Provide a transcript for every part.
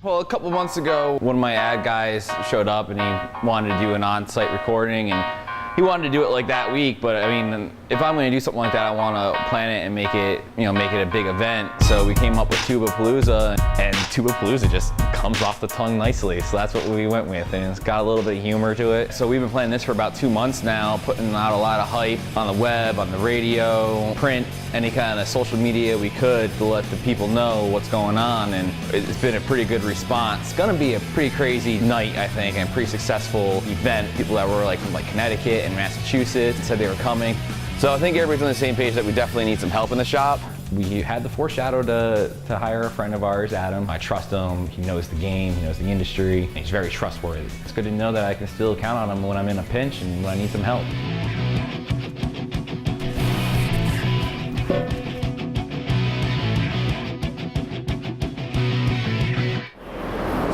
Well, a couple months ago, one of my ad guys showed up and he wanted to do an on-site recording, and he wanted to do it like that week, but I mean, if I'm going to do something like that, I want to plan it and make it, make it a big event. So we came up with Tubapalooza, and Tubapalooza just comes off the tongue nicely. So that's what we went with, and it's got a little bit of humor to it. So we've been planning this for about 2 months now, putting out a lot of hype on the web, on the radio, print, any kind of social media we could to let the people know what's going on, and it's been a pretty good response. It's gonna be a pretty crazy night, I think, and a pretty successful event. People that were from Connecticut and Massachusetts said they were coming. So I think everybody's on the same page that we definitely need some help in the shop. We had the foreshadow to hire a friend of ours, Adam. I trust him, he knows the game, he knows the industry, and he's very trustworthy. It's good to know that I can still count on him when I'm in a pinch and when I need some help.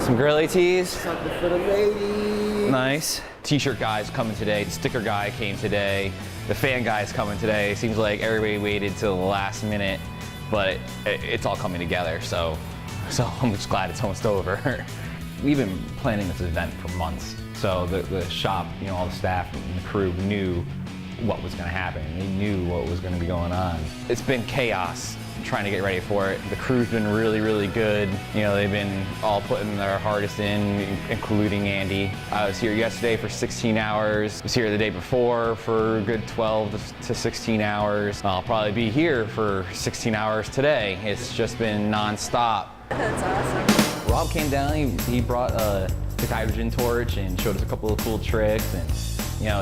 Some girly tees. Something for the ladies. Nice. T-shirt guy's coming today. The sticker guy came today. The fan guy's coming today. It seems like everybody waited till the last minute, but it's all coming together. So I'm just glad it's almost over. We've been planning this event for months. So the shop, all the staff and the crew knew what was going to happen. They knew what was going to be going on. It's been chaos trying to get ready for it. The crew's been really, really good. They've been all putting their hardest in, including Andy. I was here yesterday for 16 hours. I was here the day before for a good 12 to 16 hours. I'll probably be here for 16 hours today. It's just been nonstop. That's awesome. Rob came down, he brought his hydrogen torch and showed us a couple of cool tricks, and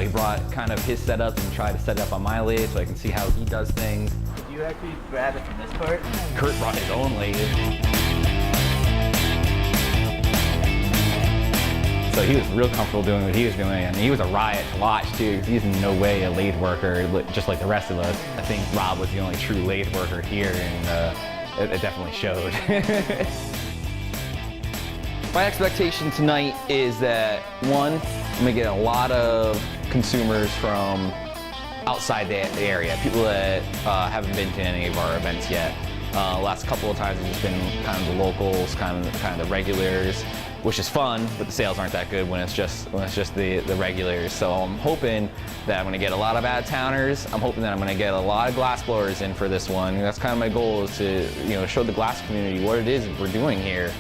he brought kind of his setup and tried to set it up on my lathe so I can see how he does things. Did you actually grab it from this part? Kurt brought his own lathe. So he was real comfortable doing what he was doing, and he was a riot to watch too. He's in no way a lathe worker, just like the rest of us. I think Rob was the only true lathe worker here, and it definitely showed. My expectation tonight is that, one, I'm gonna get a lot of consumers from outside the area, people that haven't been to any of our events yet. Last couple of times it's just been kind of the locals, kind of the regulars, which is fun, but the sales aren't that good when it's just the regulars. So I'm hoping that I'm gonna get a lot of out-of-towners. I'm hoping that I'm gonna get a lot of glass blowers in for this one. That's kind of my goal, is to show the glass community what it is we're doing here,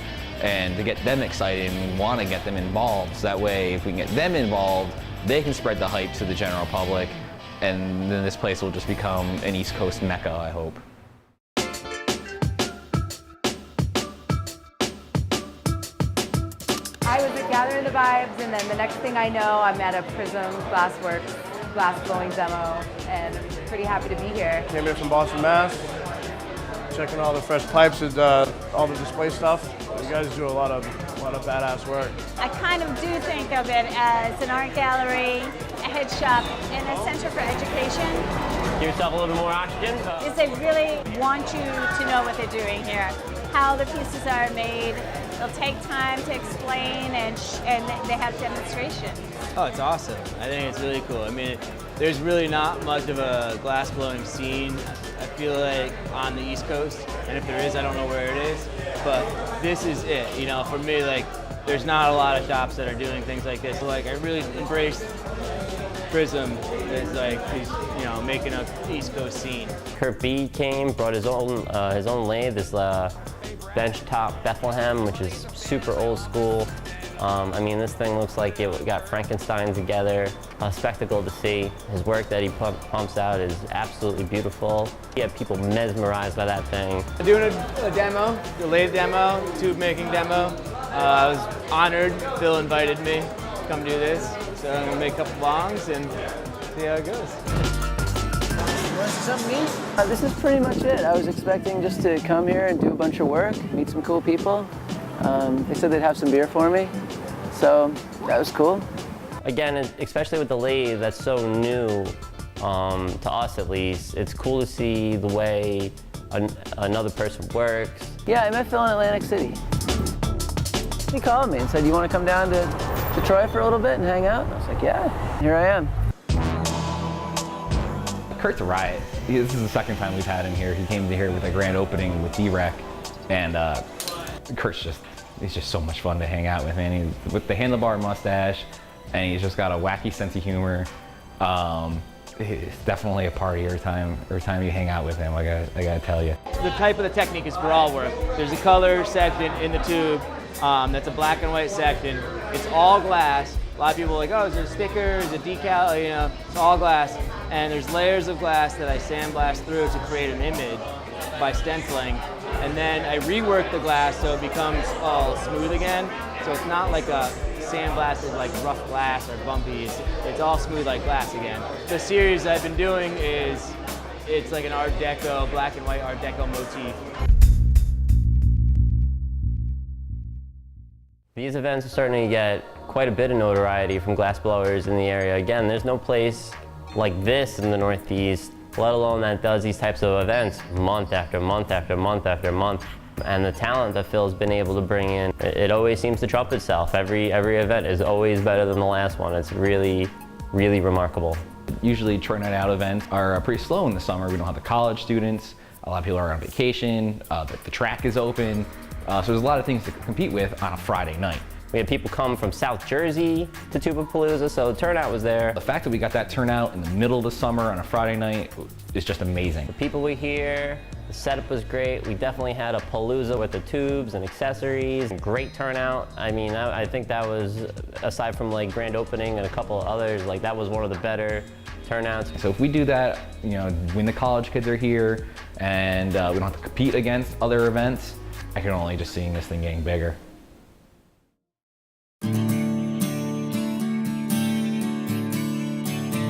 and to get them excited and want to get them involved. So that way, if we can get them involved, they can spread the hype to the general public, and then this place will just become an East Coast mecca, I hope. I was at Gathering the Vibes, and then the next thing I know, I'm at a Prism GlassWorks glass blowing demo, and I'm pretty happy to be here. Came here from Boston, Mass. Checking all the fresh pipes and all the display stuff. You guys do a lot of badass work. I kind of do think of it as an art gallery, a head shop, and a center for education. Give yourself a little bit more oxygen. Because they really want you to know what they're doing here, how the pieces are made. They'll take time to explain, and they have demonstrations. Oh, it's awesome. I think it's really cool. I mean, there's really not much of a glass blowing scene, I feel like, on the East Coast. And if there is, I don't know where it is. But this is it. For me, there's not a lot of shops that are doing things like this. I really embraced Prism as he's making an East Coast scene. Kurt B came, brought his own lathe, this benchtop Bethlehem, which is super old school. I mean, this thing looks like it got Frankenstein together. A spectacle to see. His work that he pumps out is absolutely beautiful. He had people mesmerized by that thing. Doing a demo, the lathe demo, tube making demo. I was honored. Phil invited me to come do this. So I'm gonna make a couple bongs and see how it goes. This is pretty much it. I was expecting just to come here and do a bunch of work, meet some cool people. They said they'd have some beer for me, so that was cool. Again, especially with the lathe that's so new, to us at least, it's cool to see the way another person works. Yeah, I met Phil in Atlantic City. He called me and said, "You want to come down to Troy for a little bit and hang out?" I was like, "Yeah, here I am." Kurt's a riot. This is the second time we've had him here. He came to here with a grand opening with D-Rec, and Kurt's just, He's just so much fun to hang out with, man. He's with the handlebar mustache, and he's just got a wacky sense of humor. It's definitely a party every time you hang out with him, I gotta tell you. The type of the technique is grawl work. There's a color section in the tube that's a black and white section. It's all glass. A lot of people are like, oh, is there a sticker, is it decal? You know, it's all glass. And there's layers of glass that I sandblast through to create an image by stenciling. And then I rework the glass so it becomes all smooth again. So it's not like a sandblasted like rough glass or bumpy. It's all smooth like glass again. The series I've been doing it's like an Art Deco, black and white Art Deco motif. These events are starting to get quite a bit of notoriety from glassblowers in the area. Again, there's no place like this in the Northeast, let alone that does these types of events month after month after month after month. And the talent that Phil's been able to bring in, it always seems to trump itself. Every event is always better than the last one. It's really, really remarkable. Usually turnout out events are pretty slow in the summer. We don't have the college students. A lot of people are on vacation. The track is open. So there's a lot of things to compete with on a Friday night. We had people come from South Jersey to Tupapalooza, so the turnout was there. The fact that we got that turnout in the middle of the summer on a Friday night is just amazing. The people were here, the setup was great. We definitely had a palooza with the tubes and accessories, great turnout. I mean, I think that was, aside from like grand opening and a couple of others, like that was one of the better turnouts. So if we do that, you know, when the college kids are here and we don't have to compete against other events, I can only just seeing this thing getting bigger.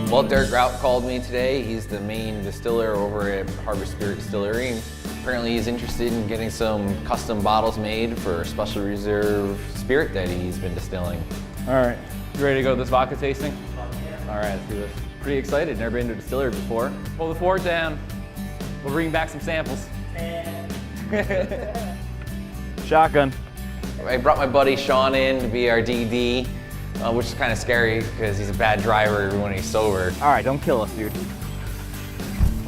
Well, Derek Rout called me today. He's the main distiller over at Harbor Spirit Distillery. Apparently he's interested in getting some custom bottles made for a special reserve spirit that he's been distilling. All right, you ready to go to this vodka tasting? All right, let's do this. Pretty excited, never been to a distillery before. Pull the fort down. We'll bring back some samples. Shotgun. I brought my buddy Sean in to be our DD. Which is kind of scary because he's a bad driver when he's sober. All right, don't kill us, dude.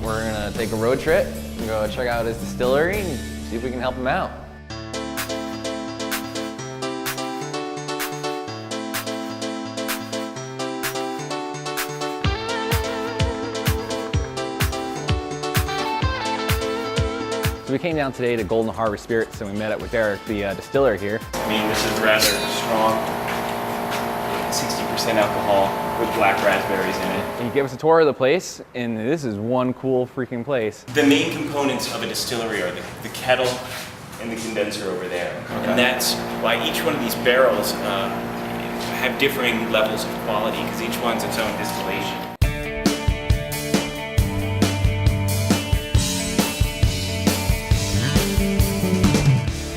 We're gonna take a road trip and go check out his distillery and see if we can help him out. So we came down today to Golden Harbor Spirits and we met up with Derek, the distiller here. I mean, this is rather strong. 60% alcohol with black raspberries in it. And he gave us a tour of the place, and this is one cool freaking place. The main components of a distillery are the kettle and the condenser over there. Okay. And that's why each one of these barrels have differing levels of quality, because each one's its own distillation.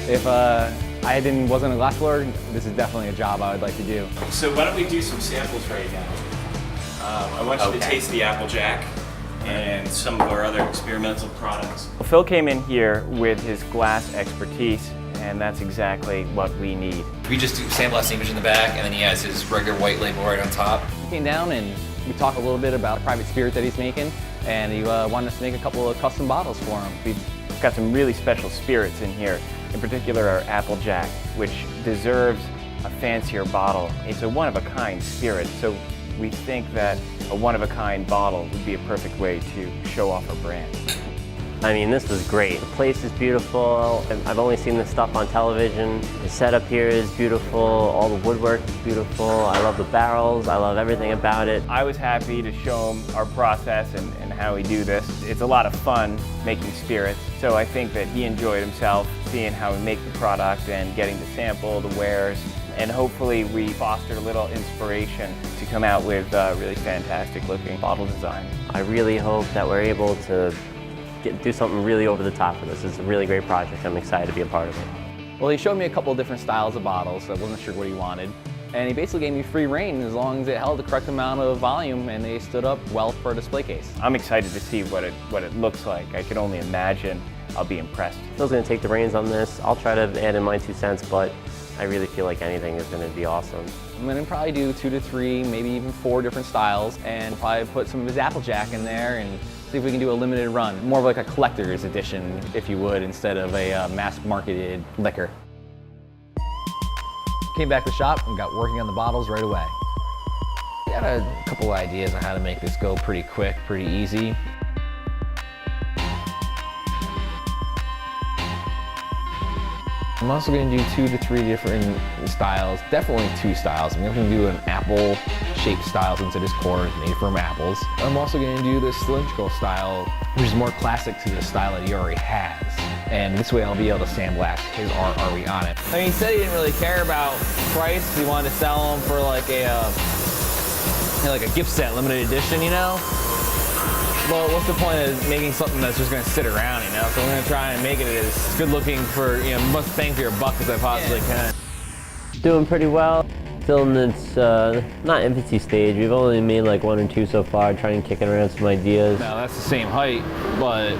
If wasn't a glassblower, this is definitely a job I would like to do. So why don't we do some samples right now? I want you to taste the Applejack and some of our other experimental products. Well, Phil came in here with his glass expertise, and that's exactly what we need. We just do sandblast image in the back, and then he has his regular white label right on top. He came down and we talked a little bit about the private spirit that he's making, and he wanted us to make a couple of custom bottles for him. We've got some really special spirits in here. In particular, our Applejack, which deserves a fancier bottle. It's a one-of-a-kind spirit, so we think that a one-of-a-kind bottle would be a perfect way to show off our brand. I mean, this was great. The place is beautiful. I've only seen this stuff on television. The setup here is beautiful. All the woodwork is beautiful. I love the barrels. I love everything about it. I was happy to show him our process and how we do this. It's a lot of fun making spirits, so I think that he enjoyed himself seeing how we make the product and getting to sample the wares. And hopefully we foster a little inspiration to come out with really fantastic looking bottle design. I really hope that we're able to do something really over the top with this. It's a really great project. I'm excited to be a part of it. Well, he showed me a couple of different styles of bottles, so I wasn't sure what he wanted. And he basically gave me free reign as long as it held the correct amount of volume and they stood up well for a display case. I'm excited to see what it looks like. I can only imagine I'll be impressed. Phil's going to take the reins on this. I'll try to add in my 2 cents, but I really feel like anything is going to be awesome. I'm going to probably do 2 to 3, maybe even 4 different styles, and probably put some of his Applejack in there and see if we can do a limited run. More of like a collector's edition, if you would, instead of a mass-marketed liquor. came back to the shop and got working on the bottles right away. I got a couple ideas on how to make this go pretty quick, pretty easy. I'm also going to do 2 to 3 different styles, definitely 2 styles. I'm going to do an apple-shaped style since it is core, made from apples. I'm also going to do the cylindrical style, which is more classic to the style that he already has. And this way I'll be able to sandblast his art already on it. I mean, he said he didn't really care about price. He wanted to sell them for like a gift set, limited edition, you know? Well, what's the point of making something that's just going to sit around, you know? So I'm going to try and make it as good looking for, you know, most bang for your buck as I possibly can. Doing pretty well. Still in its, not infancy stage. We've only made like 1 or 2 so far, trying to kick around some ideas. Now that's the same height, but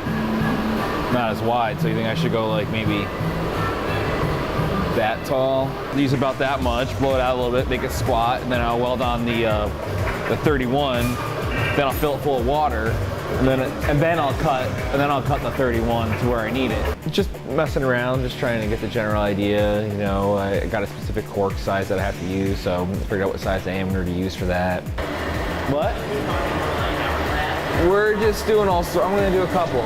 not as wide. So you think I should go like maybe that tall? Use about that much, blow it out a little bit, make it squat, and then I'll weld on the 31. Then I'll fill it full of water. And then I'll cut the 31 to where I need it. Just messing around, just trying to get the general idea. You know, I got a specific cork size that I have to use, so I figured out what size diameter to use for that. What? We're just doing I'm gonna do a couple.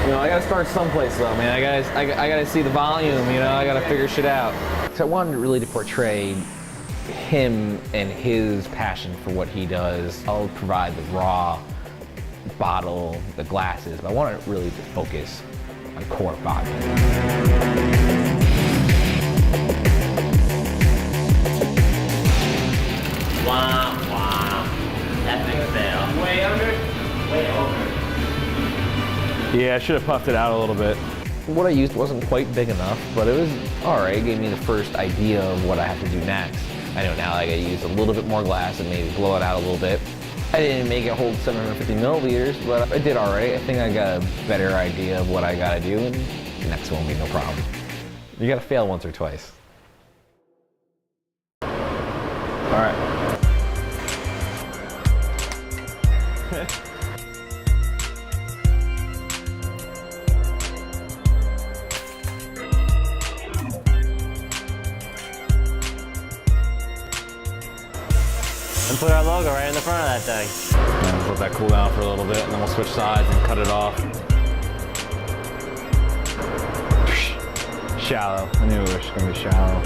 You know, I gotta start someplace though, man. I gotta see the volume. You know, I gotta figure shit out. So I wanted really to portray him and his passion for what he does. I'll provide the raw bottle, the glasses, but I want it really to focus on core body. Wow, wow. Epic fail. Way under? Way over. Yeah, I should have puffed it out a little bit. What I used wasn't quite big enough, but it was all right. It gave me the first idea of what I have to do next. I know now I gotta use a little bit more glass and maybe blow it out a little bit. I didn't make it hold 750 milliliters, but I did all right. I think I got a better idea of what I gotta do, and the next one will be no problem. You gotta fail once or twice. All right. And put our logo right in the front of that thing. And we'll let that cool down for a little bit, and then we'll switch sides and cut it off. Shallow. I knew it was going to be shallow.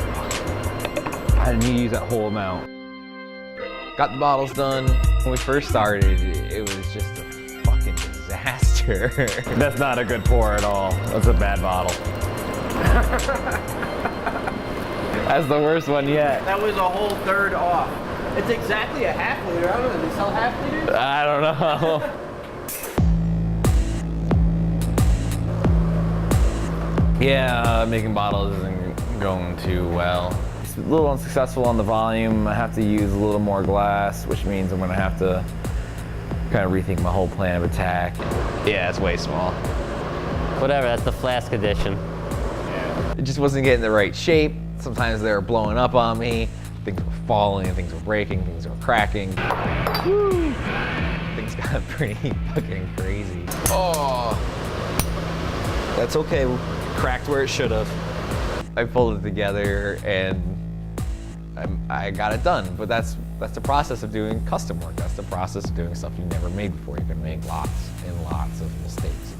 I didn't need to use that whole amount. Got the bottles done. When we first started, it was just a fucking disaster. That's not a good pour at all. That's a bad bottle. That's the worst one yet. That was a whole third off. It's exactly a half liter. I don't know, do they sell half liters? I don't know. Yeah, making bottles isn't going too well. It's a little unsuccessful on the volume. I have to use a little more glass, which means I'm gonna have to kind of rethink my whole plan of attack. Yeah, it's way small. Whatever, that's the flask edition. Yeah. It just wasn't getting the right shape. Sometimes they were blowing up on me. Things were falling, things were breaking, things were cracking. Woo. Things got pretty fucking crazy. Oh, that's okay. Cracked where it should have. I pulled it together and I got it done. But that's the process of doing custom work. That's the process of doing stuff you've never made before. You can make lots and lots of mistakes.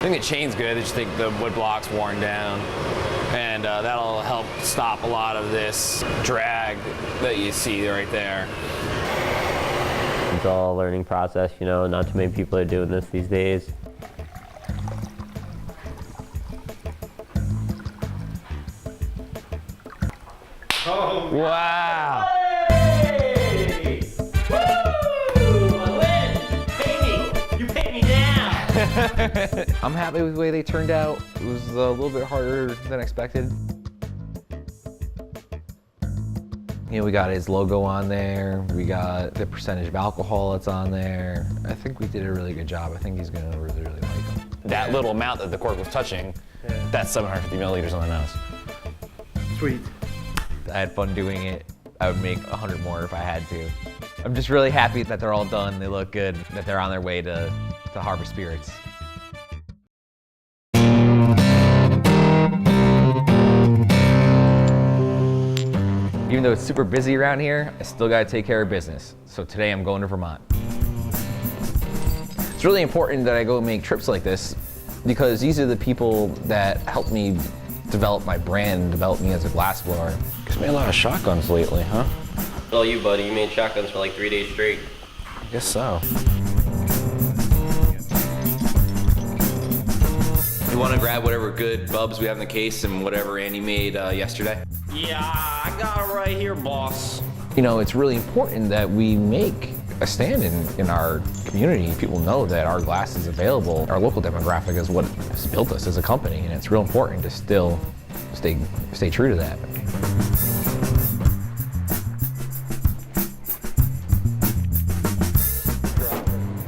I think the chain's good. I just think the wood block's worn down. And that'll help stop a lot of this drag that you see right there. It's all a learning process, you know, not too many people are doing this these days. Oh, wow. Hey! Woo! I win! Pay me! You pay me now! I'm happy with the way they turned out. It was a little bit harder than expected. You know, we got his logo on there. We got the percentage of alcohol that's on there. I think we did a really good job. I think he's gonna really, really like them. That little amount that the cork was touching, that's 750 milliliters on the nose. Sweet. I had fun doing it. I would make 100 more if I had to. I'm just really happy that they're all done. They look good, that they're on their way to Harbor Spirits. Even though it's super busy around here, I still gotta take care of business. So today I'm going to Vermont. It's really important that I go make trips like this because these are the people that help me develop my brand and develop me as a glassblower. It's made a lot of shotguns lately, huh? Well, you, buddy, you made shotguns for like 3 days straight. I guess so. You wanna grab whatever good bubs we have in the case and whatever Andy made yesterday? Yeah, I got it right here, boss. You know, it's really important that we make a stand in our community. People know that our glass is available. Our local demographic is what has built us as a company, and it's real important to still stay true to that.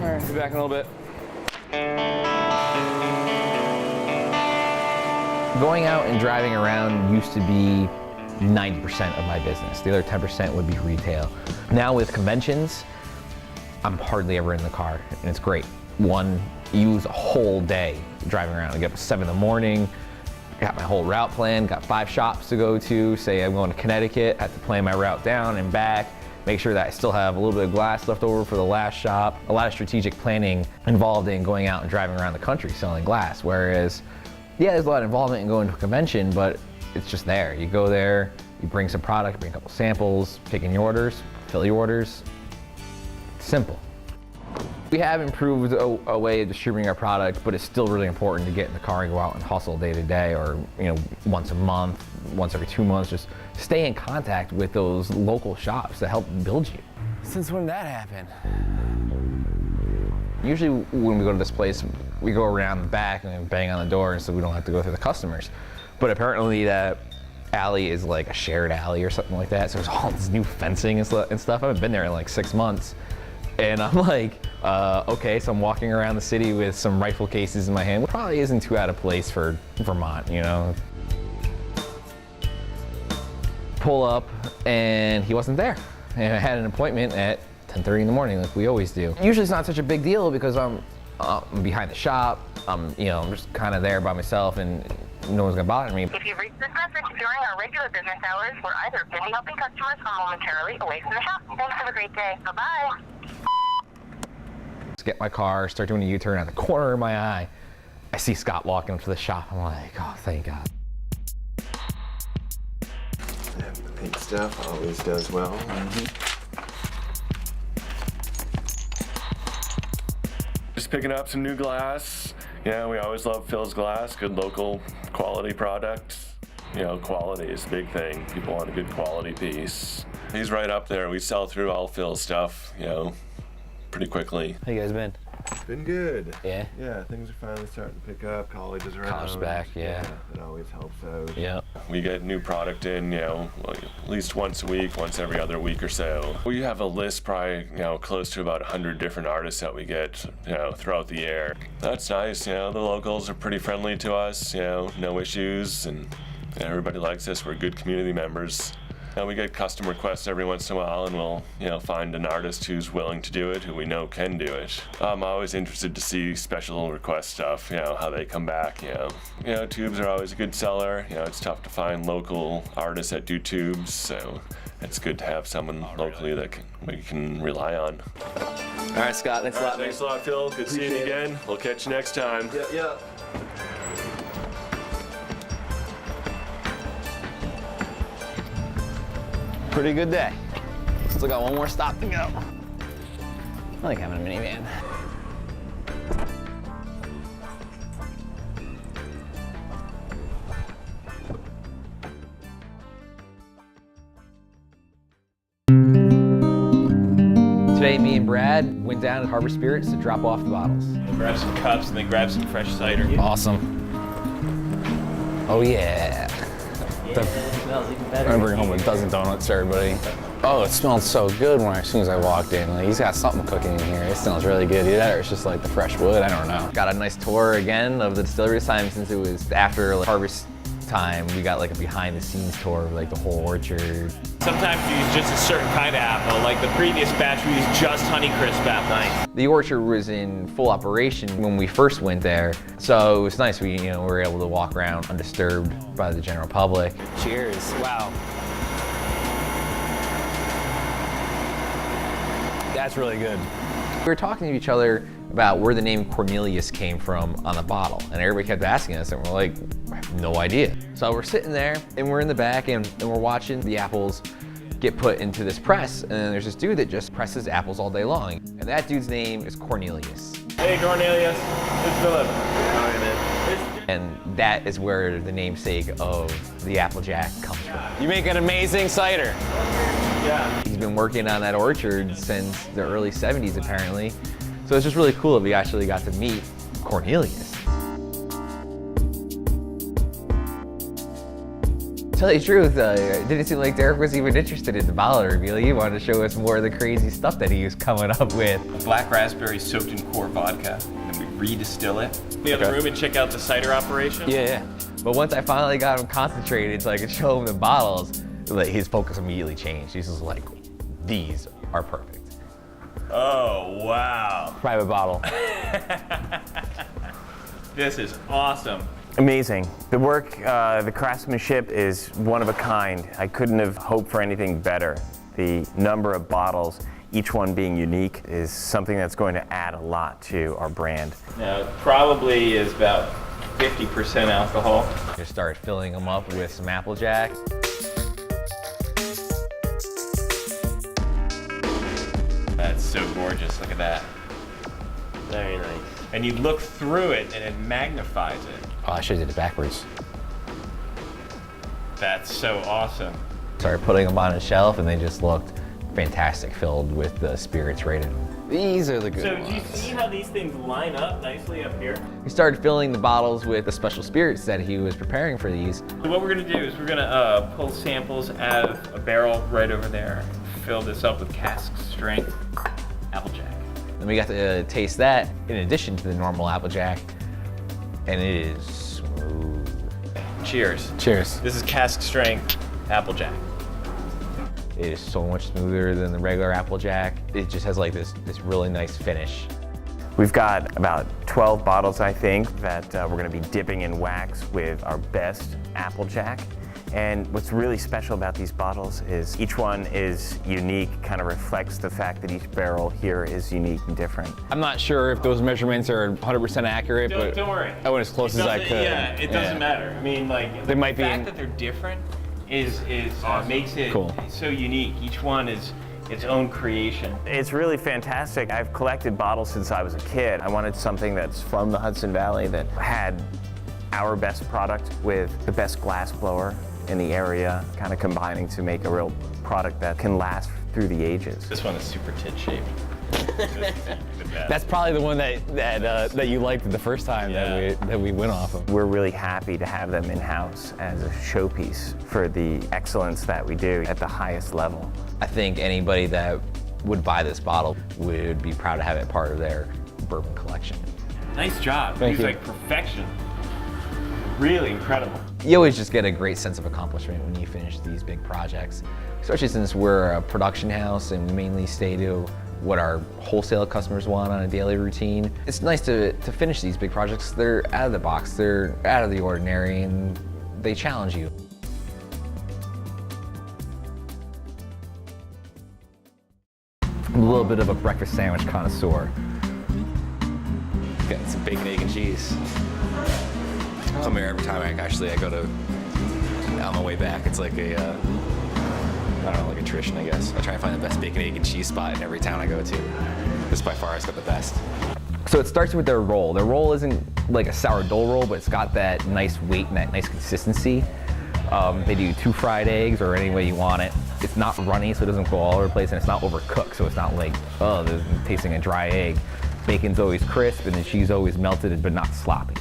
All right, be back in a little bit. Going out and driving around used to be 90% of my business. The other 10% would be retail. Now with conventions, I'm hardly ever in the car, and it's great. One, you use a whole day driving around. I get up at 7 in the morning, got my whole route planned, got 5 shops to go to. Say I'm going to Connecticut, have to plan my route down and back, make sure that I still have a little bit of glass left over for the last shop. A lot of strategic planning involved in going out and driving around the country selling glass, whereas, yeah, there's a lot of involvement in going to a convention, but it's just there. You go there, you bring some product, bring a couple samples, pick in your orders, fill your orders. Simple. We have improved a way of distributing our product, but it's still really important to get in the car and go out and hustle day to day, or once a month, once every 2 months. Just stay in contact with those local shops that help build you. Since when did that happen? Usually when we go to this place, we go around the back and bang on the door, so we don't have to go through the customers. But apparently that alley is like a shared alley or something like that. So there's all this new fencing and stuff. I haven't been there in like 6 months. And I'm like, okay, so I'm walking around the city with some rifle cases in my hand. Probably isn't too out of place for Vermont, you know? Pull up, and he wasn't there. And I had an appointment at 10:30 in the morning, like we always do. Usually it's not such a big deal because I'm behind the shop. I'm just kind of there by myself, and no one's gonna bother me. If you've reached this message during our regular business hours, we're either busy helping customers or momentarily away from the shop. Thanks, have a great day. Bye-bye. Get my car, start doing a U-turn out the corner of my eye. I see Scott walking up to the shop. I'm like, oh, thank God. The pink stuff always does well. Just picking up some new glass. Yeah, we always love Phil's glass, good local quality products. Quality is a big thing. People want a good quality piece. He's right up there. We sell through all Phil's stuff, pretty quickly. How you guys been? Been good. Yeah? Yeah, things are finally starting to pick up. Colleges are College out. back, yeah. It always helps out. Yeah. We get new product in, at least once a week, once every other week or so. We have a list probably, close to about 100 different artists that we get, throughout the year. That's nice, the locals are pretty friendly to us, no issues, and everybody likes us. We're good community members. We get custom requests every once in a while, and we'll, find an artist who's willing to do it, who we know can do it. I'm always interested to see special request stuff, how they come back, Tubes are always a good seller. It's tough to find local artists that do tubes, so it's good to have someone locally that we can rely on. All right, Scott, thanks a lot. Thanks a lot, Phil. Good seeing you again. We'll catch you next time. Yeah. Pretty good day. Still got one more stop to go. I like having a minivan. Today, me and Brad went down to Harbor Spirits to drop off the bottles. Grab some cups and then grab some fresh cider. Awesome. Oh yeah. It smells even better. I'm bringing home a dozen donuts to everybody. Oh, it smelled so good as soon as I walked in. Like, he's got something cooking in here. It smells really good. Either that or it's just like the fresh wood, I don't know. Got a nice tour again of the distillery this time, since it was after harvest time. We got like a behind the scenes tour of like the whole orchard. Sometimes you use just a certain kind of apple. Like the previous batch, we used just Honeycrisp apple. The orchard was in full operation when we first went there, so it was nice. We were able to walk around undisturbed by the general public. Cheers. Wow. That's really good. We were talking to each other about where the name Cornelius came from on the bottle, and everybody kept asking us, and we're like, I have no idea. So we're sitting there, and we're in the back, and we're watching the apples get put into this press, and then there's this dude that just presses apples all day long, and that dude's name is Cornelius. Hey Cornelius, it's Philip. And that is where the namesake of the Applejack comes from. You make an amazing cider. Yeah. He's been working on that orchard since the early 70s apparently. So it's just really cool that we actually got to meet Cornelius. To tell you the truth, it didn't seem like Derek was even interested in the bottle reveal. He wanted to show us more of the crazy stuff that he was coming up with. A black raspberry soaked in core vodka, and then we redistill it. The other room and check out the cider operation. Yeah. But once I finally got him concentrated so I could show him the bottles, like, his focus immediately changed. He's just like, these are perfect. Oh, wow. Private bottle. This is awesome. Amazing. The work, the craftsmanship is one of a kind. I couldn't have hoped for anything better. The number of bottles, each one being unique, is something that's going to add a lot to our brand. Now, it probably is about 50% alcohol. Just start filling them up with some Applejack. That's so gorgeous, look at that. Very nice. And you look through it and it magnifies it. Oh, I should have did it backwards. That's so awesome. Started putting them on a shelf and they just looked fantastic, filled with the spirits right in them. These are the good ones. So do you see how these things line up nicely up here? He started filling the bottles with the special spirits that he was preparing for these. So what we're gonna do is we're gonna pull samples out of a barrel right over there. Fill this up with cask strength Applejack. Then we got to taste that in addition to the normal Applejack, and it is smooth. Cheers. Cheers. This is cask strength Applejack. It is so much smoother than the regular Applejack. It just has like this really nice finish. We've got about 12 bottles, I think, that we're going to be dipping in wax with our best Applejack. And what's really special about these bottles is each one is unique, kind of reflects the fact that each barrel here is unique and different. I'm not sure if those measurements are 100% accurate, but Don't worry. I went as close as I could. Yeah, it doesn't matter. I mean, like, They might the be fact in- that they're different is makes it Cool. so unique. Each one is its own creation. It's really fantastic. I've collected bottles since I was a kid. I wanted something that's from the Hudson Valley that had our best product with the best glass blower in the area, kind of combining to make a real product that can last through the ages. This one is super tit shaped. That's probably the one that you liked the first time that we went off of. We're really happy to have them in-house as a showpiece for the excellence that we do at the highest level. I think anybody that would buy this bottle would be proud to have it part of their bourbon collection. Nice job. Thank It's you. like perfection. Really incredible. You always just get a great sense of accomplishment when you finish these big projects, especially since we're a production house and mainly stay to what our wholesale customers want on a daily routine. It's nice to finish these big projects. They're out of the box, they're out of the ordinary, and they challenge you. I'm a little bit of a breakfast sandwich connoisseur. Getting some bacon, egg, and cheese. Come here every time I go to, on my way back. It's like a, I don't know, like a tradition, I guess. I try and find the best bacon, egg, and cheese spot in every town I go to. This by far has got the best. So it starts with their roll. Their roll isn't like a sourdough roll, but it's got that nice weight and that nice consistency. They do 2 fried eggs or any way you want it. It's not runny, so it doesn't go all over the place, and it's not overcooked, so it's not like, oh, this is tasting a dry egg. Bacon's always crisp, and the cheese always melted, but not sloppy.